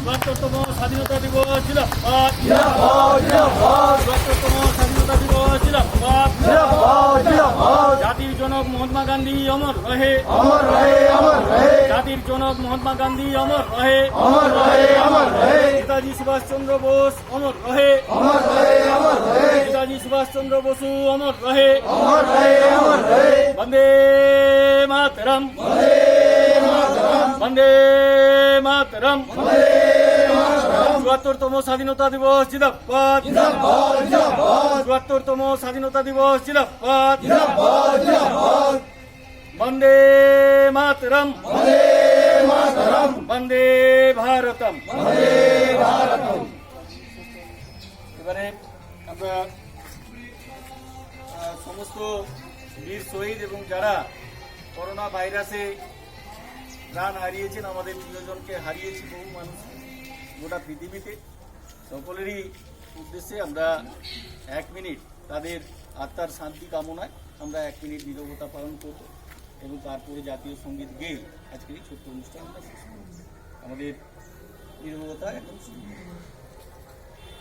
চুয়াত্তরতম স্বাধীনতা দিবস জিন্দাবাদ। ৭২তম স্বাধীনতা দিবস জিন্দাবাদ। জাতির জনক মহাত্মা গান্ধী অমর রহে, জাতির জনক মহাত্মা গান্ধী অমর রহে, নেতাজি সুভাষচন্দ্র বোস অমর রহে, নেতাজি সুভাষচন্দ্র বসু অমর রহে। বন্দে মাতরম, বন্দে মাতরম। ৭৪তম স্বাধীনতা দিবস জিন্দাবাদ। ৭৪তম স্বাধীনতা দিবস জিন্দাবাদ। বন্দে মাতরম, বন্দে ভারতম। এবারে আমরা সমস্ত বীর শহীদ এবং যারা করোনা ভাইরাসে প্রাণ হারিয়েছেন, আমাদের প্রিয়জনকে হারিয়েছি বহু মানুষ গোটা পৃথিবীতে, সকলেরই উদ্দেশ্যে আমরা 1 মিনিট তাদের আত্মার শান্তি কামনায় আমরা 1 মিনিট নীরবতা পালন করব এবং তারপরে জাতীয় সঙ্গীত গেয়ে আজকের এই ছোট্ট অনুষ্ঠান আমরা শেষ করব। আমাদের নীরবতা একদম শুরু।